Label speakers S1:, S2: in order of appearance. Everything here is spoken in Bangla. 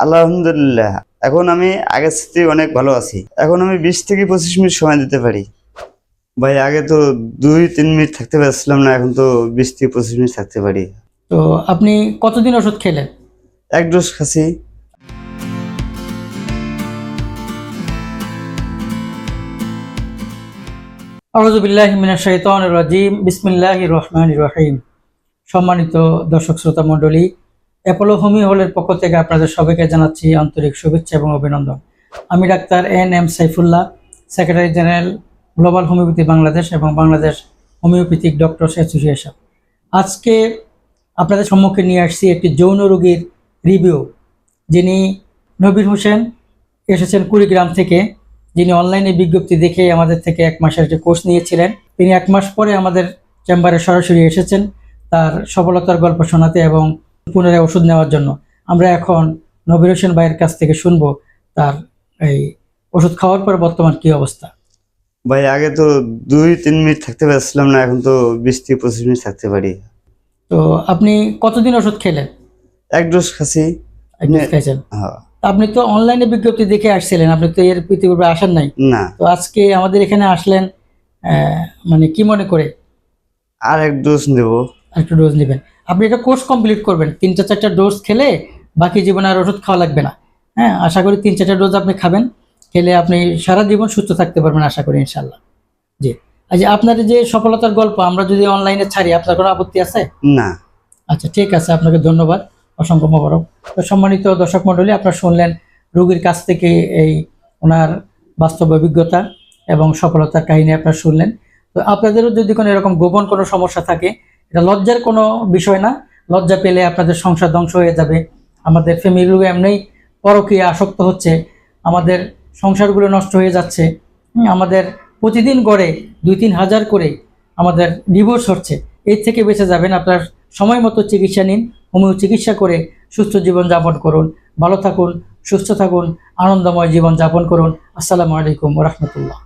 S1: আলহামদুলিল্লাহ, এখন আমি আগের থেকে অনেক ভালো আছি। এখন আমি 20 থেকে 25 মিনিট সময় দিতে পারি। ভাই আগে তো 2-3 মিনিট থাকতে পারছিলাম না, এখন তো 20 থেকে 25 মিনিট থাকতে পারি।
S2: তো আপনি কতদিন ওষুধ খেলেন?
S1: এক ডোজ খাচ্ছি।
S2: আউযু বিল্লাহি মিনাশ শাইতানির রাজিম। বিসমিল্লাহির রহমানির রহিম। সম্মানিত দর্শক শ্রোতা মণ্ডলী, অ্যাপোলো হোমিও হলের পক্ষ থেকে আপনাদের সবাইকে জানাচ্ছি আন্তরিক শুভেচ্ছা এবং অভিনন্দন। আমি doctor NM Saifullah, secretary general global homeopathy Bangladesh এবং বাংলাদেশ হোমিওপ্যাথিক ডক্টরস অ্যাসোসিয়েশন। আজকে আপনাদের সম্মুখে নিয়ে আসছি একটি যৌন রোগীর রিভিউ, যিনি নবীর হোসেন এসেছেন কুড়িগ্রাম থেকে, যিনি অনলাইনে বিজ্ঞপ্তি দেখে আমাদের থেকে 1 মাসের একটি কোর্স নিয়েছিলেন। তিনি 1 মাস পরে আমাদের চেম্বারে সরাসরি এসেছেন তার সফলতার গল্প শোনাতে এবং পুনরায় ওষুধ নেওয়ার জন্য। আমরা এখন নবীর হোসেন ভাইয়ের কাছ থেকে শুনবো তার এই ওষুধ খাওয়ার পর বর্তমান কি অবস্থা।
S1: ভাই আগে তো 2-3 মিনিট থাকতে পারছিলাম না, এখন তো 20 থেকে 25 মিনিট থাকতে পারি।
S2: তো আপনি কতদিন ওষুধ খেলেন?
S1: এক ডোজ খাচ্ছি।
S2: খাইছেন?
S1: হ্যাঁ।
S2: আপনি তো অনলাইনে বিজ্ঞপ্তি দেখে আসছিলেন, আপনি তো এর পূর্বে আসেন নাই।
S1: না,
S2: তো আজকে আমাদের এখানে আসলেন, মানে কি মনে করে?
S1: আর এক ডোজ নেব।
S2: একটু ডোজ নেবেন। আপনি এটা কোর্স কমপ্লিট করবেন, 3-4টা ডোজ খেলে বাকি জীবনে আর ওষুধ খাওয়া লাগবে না। হ্যাঁ, আশা করি 3-4টা ডোজ আপনি খাবেন, খেলে আপনি সারা জীবন সুস্থ থাকতে পারবেন আশা করি ইনশাল্লাহ। জি। আচ্ছা, আপনার যে সফলতার গল্প আমরা যদি অনলাইনে ছাড়ি, আপনার কোনো আপত্তি আছে?
S1: না।
S2: আচ্ছা, ঠিক আছে, আপনাকে ধন্যবাদ, অসংখ্য মোবারক। তো সম্মানিত দর্শক মণ্ডলী, আপনারা শুনলেন রোগীর কাছ থেকে এই ওনার বাস্তব অভিজ্ঞতা এবং সফলতার কাহিনী আপনারা শুনলেন। তো আপনাদেরও যদি কোনো এরকম গোপন কোনো সমস্যা থাকে, এটা লজ্জার কোনো বিষয় না। লজ্জা পেলে আপনাদের সংসার ধ্বংস হয়ে যাবে। আমাদের ফ্যামিলির লোক এমনি পরকীয়া আসক্ত হচ্ছে, আমাদের সংসারগুলো নষ্ট হয়ে যাচ্ছে। আমাদের প্রতিদিন গড়ে 2-3 হাজার করে আমাদের ডিভোর্স হচ্ছে। এর থেকে বেঁচে যাবেন। আপনার সময় মতো চিকিৎসা নিন, হোমিও চিকিৎসা করে সুস্থ জীবন যাপন করুন। ভালো থাকুন, সুস্থ থাকুন, আনন্দময় জীবন যাপন করুন। আসসালামু আলাইকুম ওয়া রাহমাতুল্লাহ।